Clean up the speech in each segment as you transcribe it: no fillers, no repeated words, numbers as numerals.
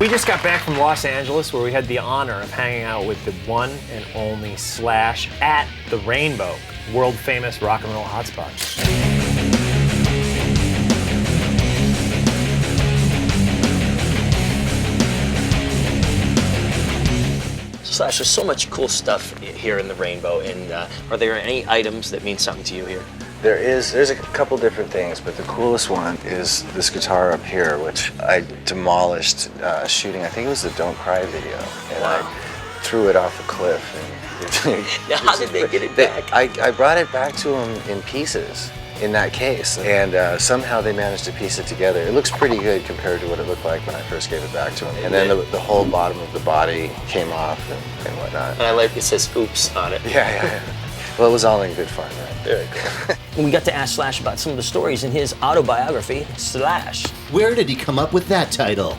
just got back from Los Angeles, where we had the honor of hanging out with the one and only Slash at the Rainbow, world-famous rock and roll hotspot. Slash, there's so much cool stuff here in the Rainbow, and are there any items that mean something to you here? There's a couple different things, but the coolest one is this guitar up here, which I demolished shooting, I think it was the Don't Cry video, and I threw it off a cliff. And now, how did they get it back? I brought it back to them in pieces in that case, and somehow they managed to piece it together. It looks pretty good compared to what it looked like when I first gave it back to them. And then the whole bottom of the body came off and whatnot. And I like it says "Oops" on it. Yeah. Well, it was all in good fun, right? Very cool. We got to ask Slash about some of the stories in his autobiography, Slash. Where did he come up with that title?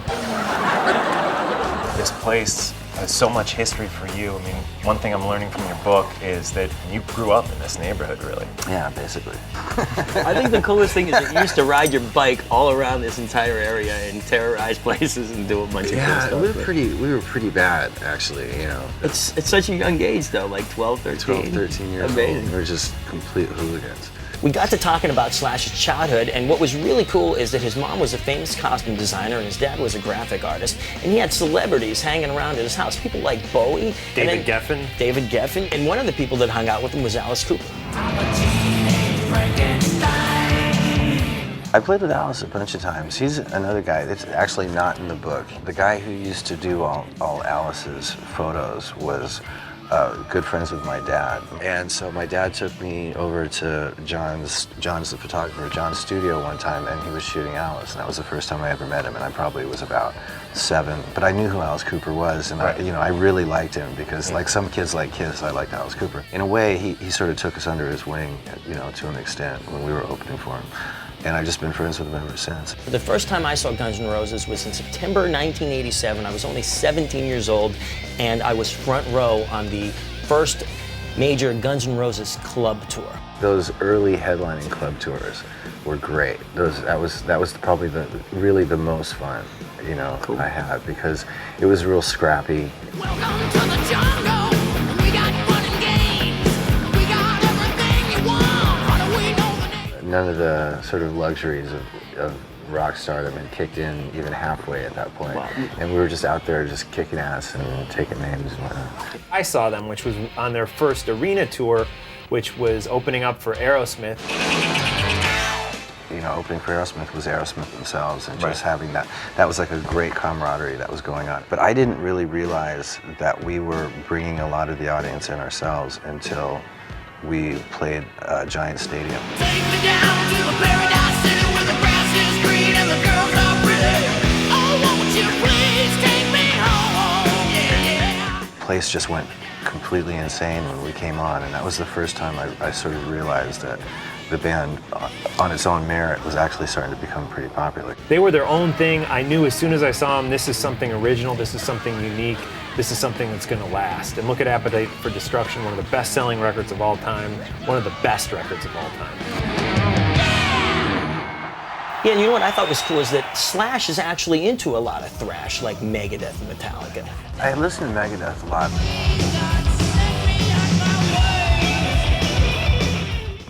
This place has so much history for you. I mean, one thing I'm learning from your book is that you grew up in this neighborhood, really. Yeah, basically. I think the coolest thing is that you used to ride your bike all around this entire area and terrorize places and do a bunch of cool stuff. Yeah, we were pretty bad, actually, you know. It's such a young age, though, like 12, 13. 12, 13 years Amazing. old. We were just complete hooligans. We got to talking about Slash's childhood, and what was really cool is that his mom was a famous costume designer and his dad was a graphic artist, and he had celebrities hanging around at his house, people like Bowie. David Geffen. David Geffen, and one of the people that hung out with him was Alice Cooper. I played with Alice a bunch of times. He's another guy that's actually not in the book. The guy who used to do all Alice's photos was good friends with my dad. And so my dad took me over to John's the photographer, John's studio one time, and he was shooting Alice. And that was the first time I ever met him, and I probably was about 7. But I knew who Alice Cooper was, and I really liked him because, like some kids like Kiss, I liked Alice Cooper. In a way, he sort of took us under his wing, to an extent when we were opening for him. And I've just been friends with him ever since. The first time I saw Guns N' Roses was in September 1987. I was only 17 years old, and I was front row on the first major Guns N' Roses club tour. Those early headlining club tours were great. That was probably really the most fun, cool. I had, because it was real scrappy. Welcome to the jungle. We got fun and games. We got everything you want. How do we know the name? None of the sort of luxuries of rock stardom had kicked in even halfway at that point. Wow. And we were just out there just kicking ass and taking names and whatnot. I saw them, which was on their first arena tour, which was opening up for Aerosmith. Opening for Aerosmith was Aerosmith themselves, and just having that was like a great camaraderie that was going on. But I didn't really realize that we were bringing a lot of the audience in ourselves until we played Giant Stadium. Take me down to the paradise city where the grass is green and the girls are pretty. Oh, won't you please take me home? Yeah. The place just went completely insane when we came on, and that was the first time I sort of realized that the band, on its own merit, was actually starting to become pretty popular. They were their own thing. I knew as soon as I saw them, this is something original, this is something unique, this is something that's going to last. And look at Appetite for Destruction, one of the best-selling records of all time, one of the best records of all time. Yeah, and you know what I thought was cool is that Slash is actually into a lot of thrash, like Megadeth and Metallica. I listened to Megadeth a lot.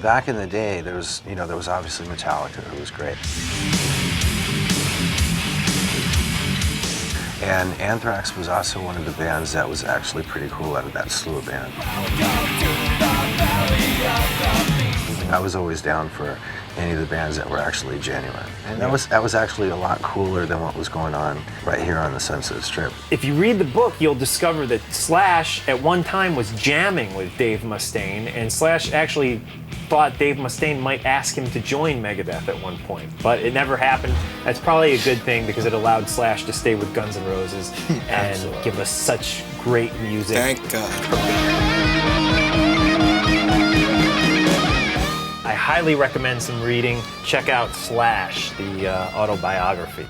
Back in the day, there was obviously Metallica, who was great. And Anthrax was also one of the bands that was actually pretty cool out of that slew of band. I was always down for any of the bands that were actually genuine. And that was actually a lot cooler than what was going on right here on the Sunset Strip. If you read the book, you'll discover that Slash at one time was jamming with Dave Mustaine, and Slash actually thought Dave Mustaine might ask him to join Megadeth at one point, but it never happened. That's probably a good thing because it allowed Slash to stay with Guns N' Roses and give us such great music. Thank God. I highly recommend some reading. Check out Slash, the autobiography.